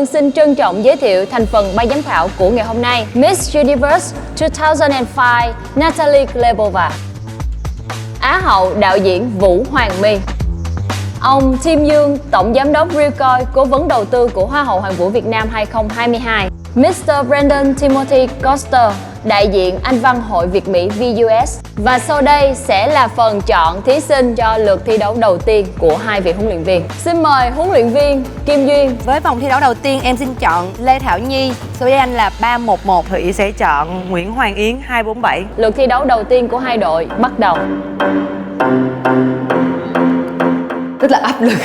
Vân xin trân trọng giới thiệu thành phần ban giám khảo của ngày hôm nay. Miss Universe 2005 Natalie Glebova. Á hậu đạo diễn Vũ Hoàng My. Ông Tim Dương, Tổng Giám đốc Realcoin, Cố vấn đầu tư của Hoa hậu Hoàn vũ Việt Nam 2022. Mr. Brandon Timothy Coster, đại diện Anh văn hội Việt Mỹ VUS. Và sau đây sẽ là phần chọn thí sinh cho lượt thi đấu đầu tiên của hai vị huấn luyện viên. Xin mời huấn luyện viên Kim Duyên. Với vòng thi đấu đầu tiên, em xin chọn Lê Thảo Nhi, số danh là 311. Thủy sẽ chọn Nguyễn Hoàng Yến 247. Lượt thi đấu đầu tiên của hai đội bắt đầu. Rất là áp lực,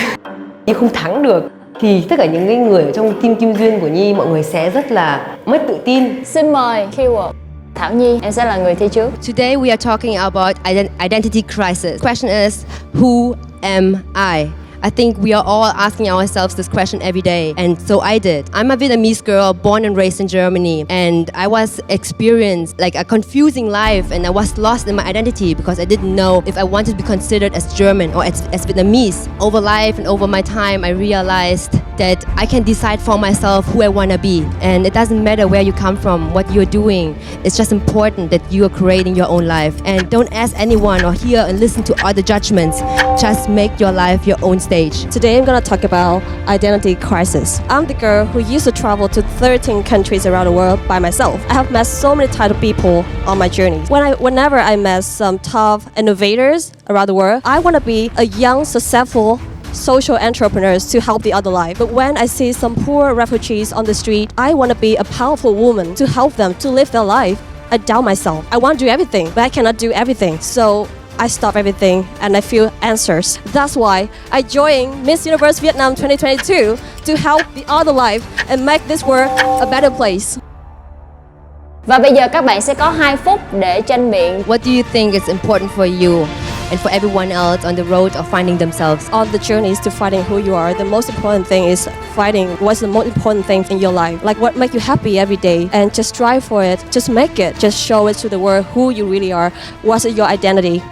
nhưng không thắng được thì tất cả những cái người ở trong team Kim Duyên của Nhi, mọi người sẽ rất là mất tự tin. Xin mời keyword. Thảo Nhi, em sẽ là người thi trước. Today we are talking about identity crisis. Question is, who am I? I think we are all asking ourselves this question every day, and so I did. I'm a Vietnamese girl born and raised in Germany, and I was experienced like a confusing life, and I was lost in my identity because I didn't know if I wanted to be considered as German or as Vietnamese. Over life and over my time, I realized that I can decide for myself who I want to be, and it doesn't matter where you come from, what you're doing. It's just important that you are creating your own life, and don't ask anyone or hear and listen to other judgments. Just make your life your own stage. Today I'm gonna talk about identity crisis. I'm the girl who used to travel to 13 countries around the world by myself. I have met so many types of people on my journey. Whenever I met some top innovators around the world, I wanna be a young, successful social entrepreneurs to help the other life. But when I see some poor refugees on the street, I wanna be a powerful woman to help them to live their life. I doubt myself. I want to do everything, but I cannot do everything. So I stop everything and I feel answers. That's why I joined Miss Universe Vietnam 2022 to help the other life and make this world a better place. Và bây giờ các bạn sẽ có 2 phút để tranh biện. What do you think is important for you and for everyone else on the road of finding themselves? On the journeys to finding who you are, the most important thing is finding what's the most important thing in your life. Like what makes you happy every day, and just strive for it, just make it, just show it to the world who you really are. What's your identity?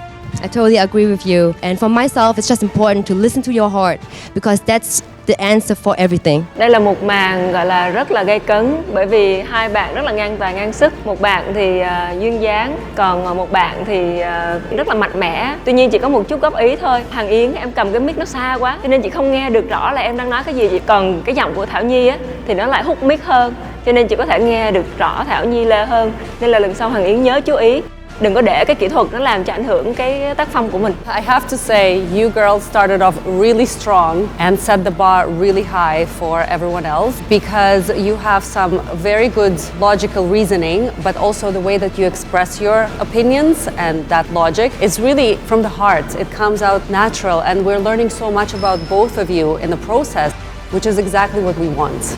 I totally agree with you. And for myself, it's just important to listen to your heart because that's the answer for everything. Đây là một màn gọi là rất là gay cấn, bởi vì hai bạn rất là ngang tài ngang sức. Một bạn thì duyên dáng, còn một bạn thì rất là mạnh mẽ. Tuy nhiên chỉ có một chút góp ý thôi. Hàng Yến, em cầm cái mic nó xa quá, cho nên chị không nghe được rõ là em đang nói cái gì. Còn cái giọng của Thảo Nhi á thì nó lại hút mic hơn, cho nên chị có thể nghe được rõ Thảo Nhi Lê hơn. Nên là lần sau Hàng Yến nhớ chú ý, đừng có để cái kỹ thuật nó làm cho ảnh hưởng cái tác phong của mình. I have to say, you girls started off really strong and set the bar really high for everyone else because you have some very good logical reasoning, but also the way that you express your opinions and that logic is really from the heart. It comes out natural, and we're learning so much about both of you in the process, which is exactly what we want.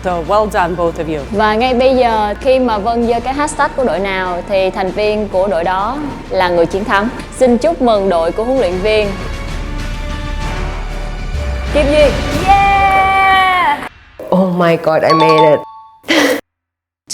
So well done both of you. Và ngay bây giờ khi mà Vân giơ cái hashtag của đội nào thì thành viên của đội đó là người chiến thắng. Xin chúc mừng đội của huấn luyện viên Kim Duyên. Yeah! Oh my God, I made it.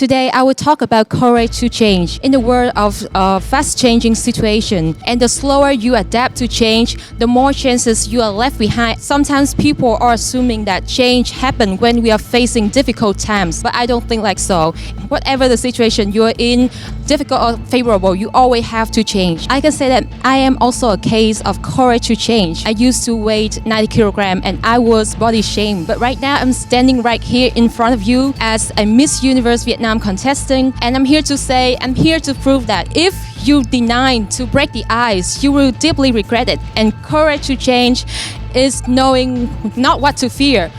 Today, I will talk about courage to change. In the world of fast-changing situation, and the slower you adapt to change, the more chances you are left behind. Sometimes people are assuming that change happens when we are facing difficult times, but I don't think like so. Whatever the situation you are in, difficult or favorable, you always have to change. I can say that I am also a case of courage to change. I used to weigh 90 kilograms and I was body shamed, but right now I'm standing right here in front of you as a Miss Universe Vietnam contestant, and I'm here to say, I'm here to prove that if you deny to break the ice, you will deeply regret it. And courage to change is knowing not what to fear.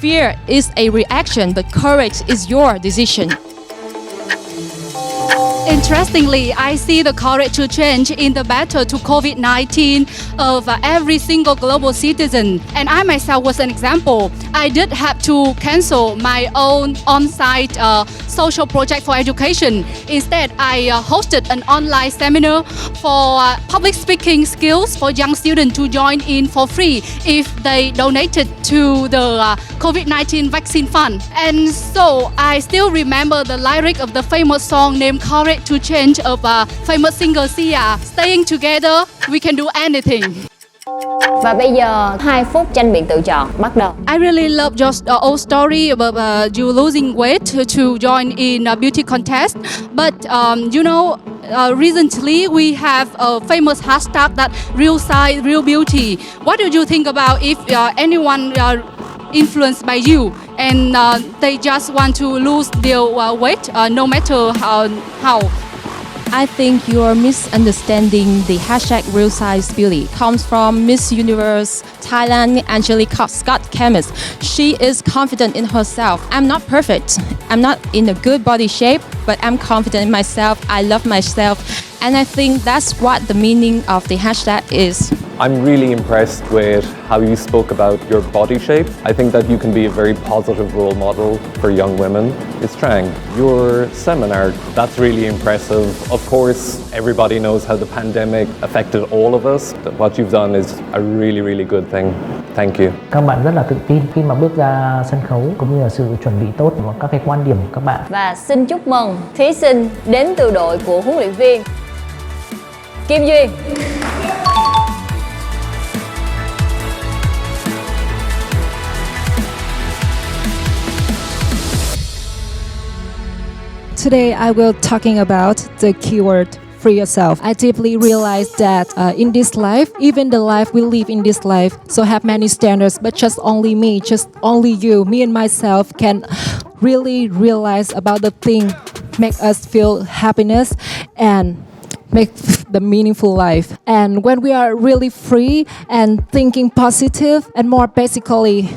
Fear is a reaction, but courage is your decision. Interestingly, I see the courage to change in the battle to COVID-19 of every single global citizen. And I myself was an example. I did have to cancel my own on-site social project for education. Instead, I hosted an online seminar for public speaking skills for young students to join in for free if they donated to the COVID-19 vaccine fund. And so I still remember the lyric of the famous song named Courage to Change of famous singer Sia. Staying together, we can do anything. Và bây giờ 2 phút tranh biện tự chọn bắt đầu. I really love your old story about you losing weight to join in a beauty contest. But recently we have a famous hashtag that real size, real beauty. What do you think about if anyone influenced by you and they just want to lose their weight no matter how? I think you are misunderstanding the hashtag real size beauty. Comes from Miss Universe Thailand Angelica Scott Chemist. She is confident in herself. I'm not perfect. I'm not in a good body shape, but I'm confident in myself. I love myself. And I think that's what the meaning of the hashtag is. I'm really impressed with how you spoke about your body shape. I think that you can be a very positive role model for young women. It's Trang. Your seminar, that's really impressive. Of course, everybody knows how the pandemic affected all of us. What you've done is a really, really good thing. Thank you. Các bạn rất là tự tin khi mà bước ra sân khấu cũng như là sự chuẩn bị tốt và các cái quan điểm của các bạn. Và xin chúc mừng thí sinh đến từ đội của huấn luyện viên Kim Duyên. Today I will talking about the keyword free yourself. I deeply realized that in this life, even the life we live in this life, so have many standards, but just only me, just only you, me and myself can really realize about the thing, make us feel happiness and make the meaningful life. And when we are really free and thinking positive and more basically,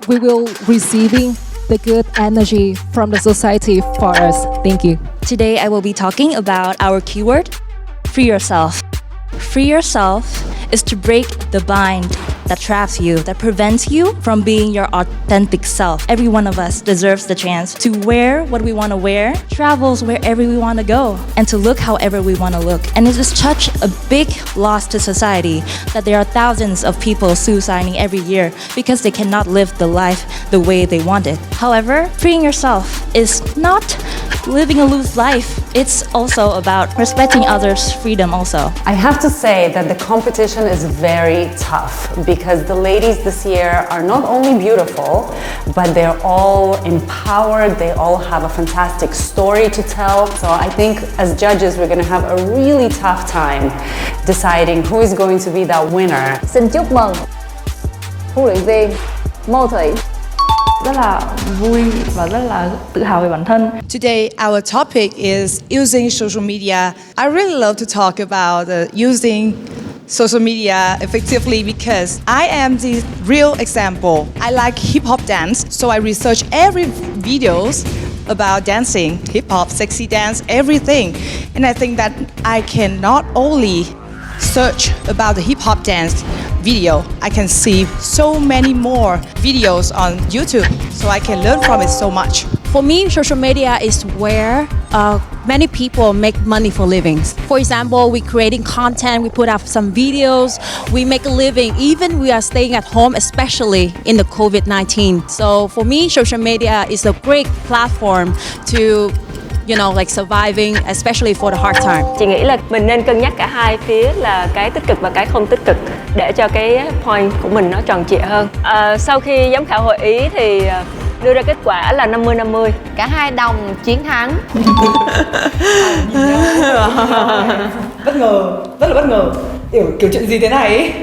we will receiving the good energy from the society for us. Thank you. Today I will be talking about our keyword, free yourself. Free yourself is to break the bind that traps you, that prevents you from being your authentic self. Every one of us deserves the chance to wear what we want to wear, travels wherever we want to go, and to look however we want to look. And it is such a big loss to society that there are thousands of people suiciding every year because they cannot live the life the way they want it. However, freeing yourself is not living a loose life. It's also about respecting others' freedom also. I have to say that the competition is very tough because the ladies this year are not only beautiful, but they're all empowered. They all have a fantastic story to tell. So I think as judges, we're going to have a really tough time deciding who is going to be that winner. Xin chúc mừng huấn luyện viên Mô Thủy. Rất là vui và rất là tự hào về bản thân. Today our topic is using social media. I really love to talk about using social media effectively because I am the real example. I like hip hop dance, so I research every videos about dancing, hip hop, sexy dance, everything. And I think that I can not only search about the hip hop dance video, I can see so many more videos on YouTube, so I can learn from it so much. For me, social media is where many people make money for livings. For example, we creating content, we put up some videos, we make a living, even we are staying at home, especially in the COVID-19. So for me, social media is a great platform to surviving, especially for the hard time. Chị nghĩ là mình nên cân nhắc cả hai phía là cái tích cực và cái không tích cực để cho cái point của mình nó tròn trịa hơn. Sau khi giám khảo hội ý thì đưa ra kết quả là 50-50. Cả hai đồng chiến thắng. Bất ngờ, rất là bất ngờ. Kiểu chuyện gì thế này ấy?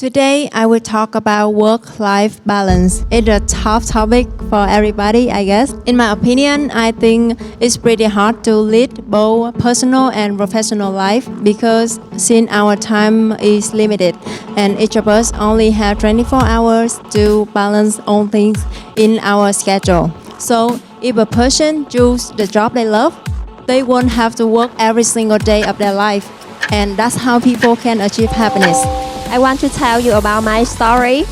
Today, I will talk about work-life balance. It's a tough topic for everybody, I guess. In my opinion, I think it's pretty hard to lead both personal and professional life because since our time is limited and each of us only have 24 hours to balance all things in our schedule. So, if a person chooses the job they love, they won't have to work every single day of their life. And that's how people can achieve happiness. I want to tell you about my story.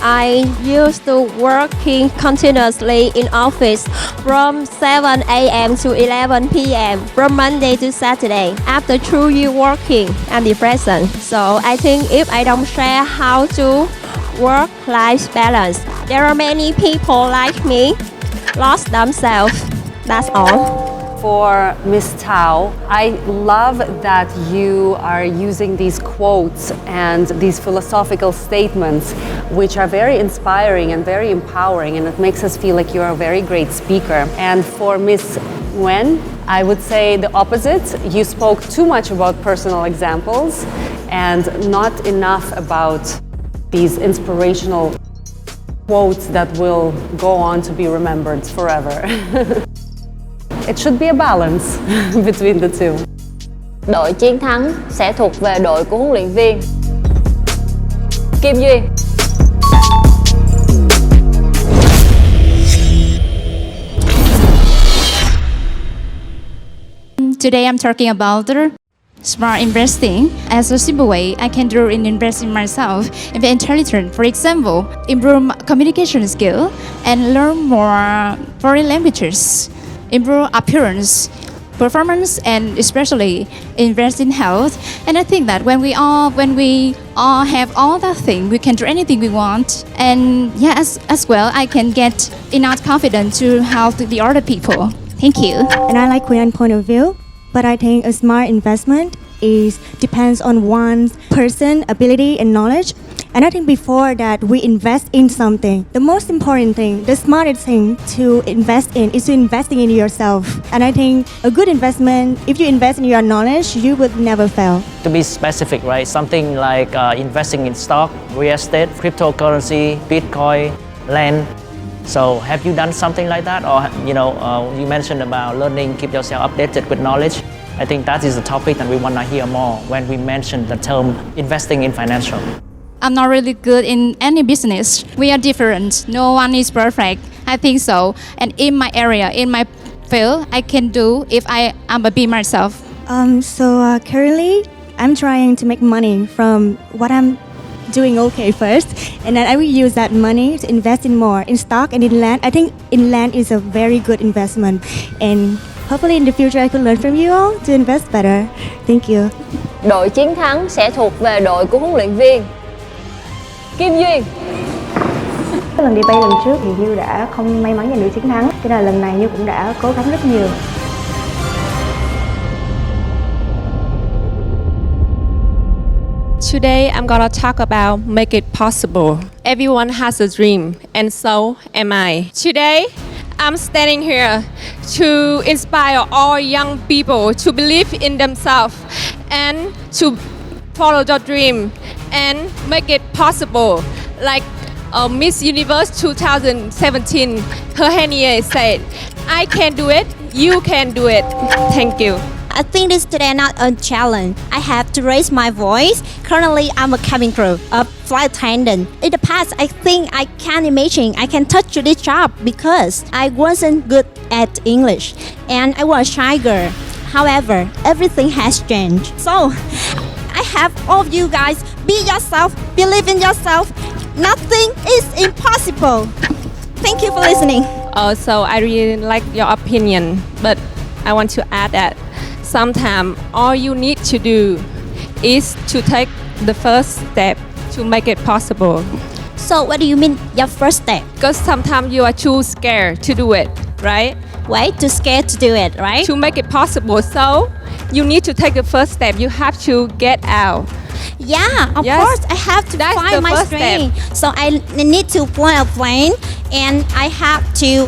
I used to working continuously in office from 7 a.m. to 11 p.m. from Monday to Saturday. After 2 years working, I'm depressed. So I think if I don't share how to work-life balance, there are many people like me lost themselves. That's all. For Miss Tao, I love that you are using these quotes and these philosophical statements, which are very inspiring and very empowering, and it makes us feel like you're a very great speaker. And for Miss Nguyen, I would say the opposite. You spoke too much about personal examples and not enough about these inspirational quotes that will go on to be remembered forever. It should be a balance between the two. Đội chiến thắng sẽ thuộc về đội của huấn luyện viên Kim Duyên. Today I'm talking about smart investing. As a simple way, I can do in investing myself and be intelligent. For example, improve communication skill and learn more foreign languages, improve appearance, performance, and especially invest in health. And I think that when we all have all that thing, we can do anything we want. And yeah, as well, I can get enough confidence to help the other people. Thank you. And I like Queen's point of view, but I think a smart investment depends on one's person, ability, and knowledge. And I think before that, we invest in something. The most important thing, the smartest thing to invest in is to investing in yourself. And I think a good investment, if you invest in your knowledge, you would never fail. To be specific, right? Something like investing in stock, real estate, cryptocurrency, Bitcoin, land. So have you done something like that? Or, you mentioned about learning, keep yourself updated with knowledge. I think that is a topic that we want to hear more when we mention the term investing in financial. I'm not really good in any business. We are different. No one is perfect. I think so. And in my area, in my field, I can do if I am a be myself. Currently, I'm trying to make money from what I'm doing okay first, and then I will use that money to invest in more in stock and in land. I think in land is a very good investment, and hopefully in the future I could learn from you all to invest better. Thank you. Đội chiến thắng sẽ thuộc về đội của huấn luyện viên Kim Duyên. Cái lần đi bay lần trước thì Như đã không may mắn giành được chiến thắng, cho nên lần này Như cũng đã cố gắng rất nhiều. Today I'm gonna talk about make it possible. Everyone has a dream, and so am I. Today I'm standing here to inspire all young people to believe in themselves and to follow their dream and make it possible. Like Miss Universe 2017, her Henie said, I can do it, you can do it. Thank you. I think this today not a challenge. I have to raise my voice. Currently, I'm a cabin crew, a flight attendant. In the past, I think I can't imagine I can touch this job because I wasn't good at English and I was a shy girl. However, everything has changed. So, I have all of you guys, be yourself, believe in yourself. Nothing is impossible. Thank you for listening. So I really like your opinion, but I want to add that sometimes all you need to do is to take the first step to make it possible. So what do you mean your first step? Because sometimes you are too scared to do it, right? Wait, too scared to do it, right? To make it possible. So you need to take the first step. You have to get out. Yeah, of course, I have to find my strength. So I need to fly a plane and I have to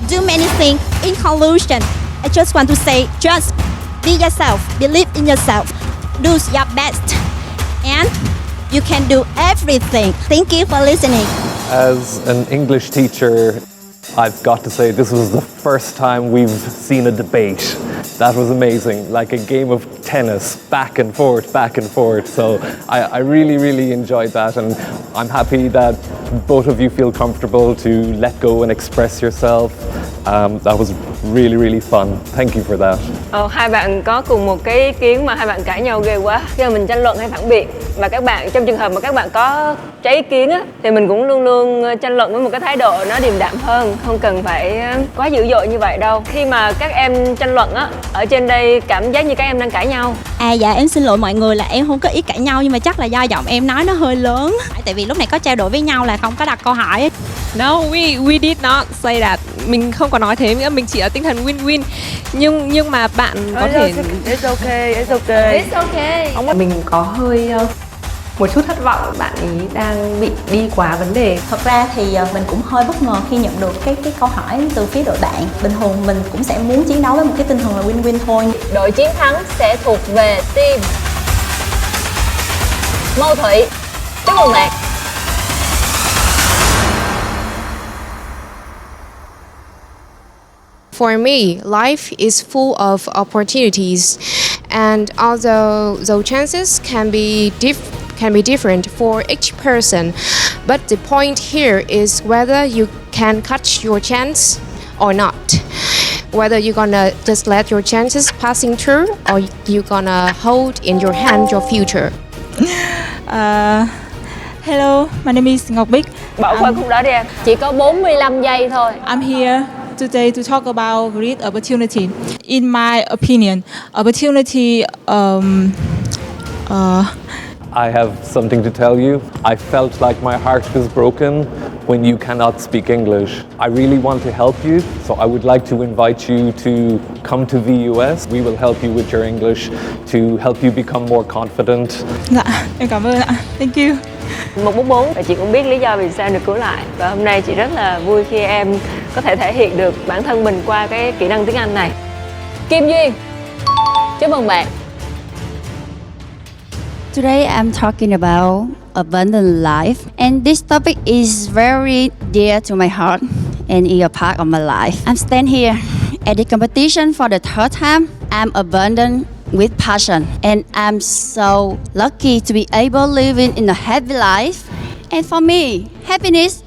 do many things. In conclusion, I just want to say, just be yourself, believe in yourself, do your best, and you can do everything. Thank you for listening. As an English teacher, I've got to say this was the first time we've seen a debate. That was amazing, like a game of tennis, back and forth. So I really, really enjoyed that, and I'm happy that both of you feel comfortable to let go and express yourself. That was really, really fun. Thank you for that. Hai bạn có cùng một cái ý kiến mà hai bạn cãi nhau ghê quá. Khi mà mình tranh luận hay phản biện, và các bạn trong trường hợp mà các bạn có trái ý kiến á, thì mình cũng luôn luôn tranh luận với một cái thái độ nó điềm đạm hơn, không cần phải quá dữ dội như vậy đâu. Khi mà các em tranh luận á, ở trên đây cảm giác như các em đang cãi nhau. Dạ em xin lỗi mọi người là em không có ý cãi nhau, nhưng mà chắc là do giọng em nói nó hơi lớn. Tại vì lúc này có trao đổi với nhau là không có đặt câu hỏi. No, we did not say that. Mình không có có nói thế nữa, mình chỉ ở tinh thần win-win. Nhưng mà bạn có thể It's okay. Mình có hơi một chút thất vọng, bạn ấy đang bị đi quá vấn đề. Thật ra thì mình cũng hơi bất ngờ khi nhận được cái câu hỏi từ phía đội bạn. Bình thường mình cũng sẽ muốn chiến đấu với một cái tinh thần là win-win thôi. Đội chiến thắng sẽ thuộc về team Mâu Thủy. Chúc mừng bạn. For me, life is full of opportunities, and although the chances can be different for each person, but the point here is whether you can catch your chance or not. Whether you're gonna just let your chances passing through, or you're gonna hold in your hand your future. Hello, my name is Ngọc Bích. Bỏ qua khúc đó đi em. Chỉ có 45 giây thôi. I'm here today to talk about great opportunity. In my opinion, opportunity I have something to tell you. I felt like my heart was broken when you cannot speak English. I really want to help you, so I would like to invite you to come to VUS. We will help you with your English to help you become more confident. Dạ, em cảm ơn ạ. Thank you. 144 và chị cũng biết lý do vì sao được cứu lại. Và hôm nay chị rất là vui khi em có thể thể hiện được bản thân mình qua cái kỹ năng tiếng Anh này. Kim Duyên, chúc mừng bạn. Today I'm talking about abundant life, and this topic is very dear to my heart and is a part of my life. I'm standing here at the competition for the third time. I'm abundant with passion, and I'm so lucky to be able living in a happy life. And for me, happiness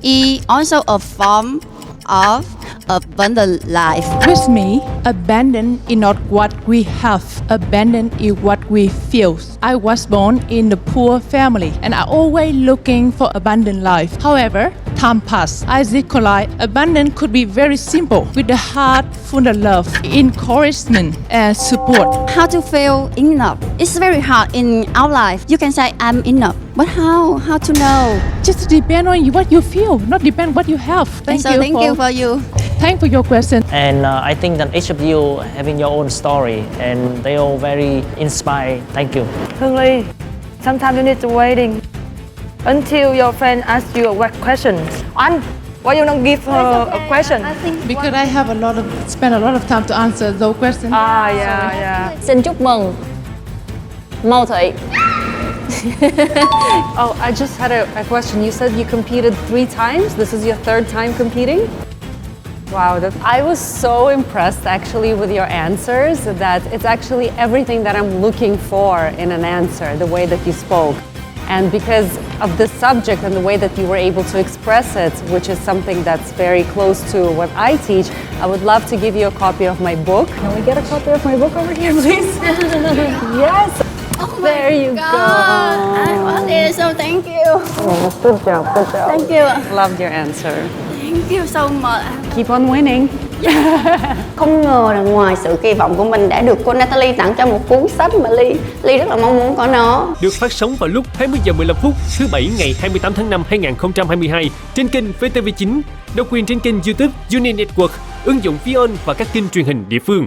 is also a form of abundant life. With me, abundant is not what we have, abundant is what we feel. I was born in a poor family and I always looking for abundant life. However, time passed. I realized abundance could be very simple with the heart full of love, encouragement and support. How to feel enough? It's very hard in our life. You can say I'm enough, but how to know? Just depend on what you feel, not depend what you have. Thank you for you. Thank for your question. And I think that each of you having your own story and they all very inspiring. Thank you. Hương Ly, sometimes you need to waiting until your friend asks you a question. Anh, why you don't give her a question? Because I have spend a lot of time to answer those questions. Yeah. Xin chúc mừng Mâu Thủy. Oh, I just had a question. You said you competed 3 times. This is your 3rd time competing? Wow, I was so impressed actually with your answers that it's actually everything that I'm looking for in an answer, the way that you spoke. And because of the subject and the way that you were able to express it, which is something that's very close to what I teach, I would love to give you a copy of my book. Can we get a copy of my book over here, please? Yes. There you go. I want it, so thank you. Good job. Thank you. Loved your answer. Thank you so much. Keep on winning. Không ngờ là ngoài sự kỳ vọng của mình đã được cô Natalie tặng cho một cuốn sách mà Ly rất là mong muốn có nó. Được phát sóng vào lúc 20 giờ 15 phút thứ Bảy ngày 28 tháng 5 2022 trên kênh VTV9, độc quyền trên kênh YouTube UNI Network, ứng dụng VUS và các kênh truyền hình địa phương.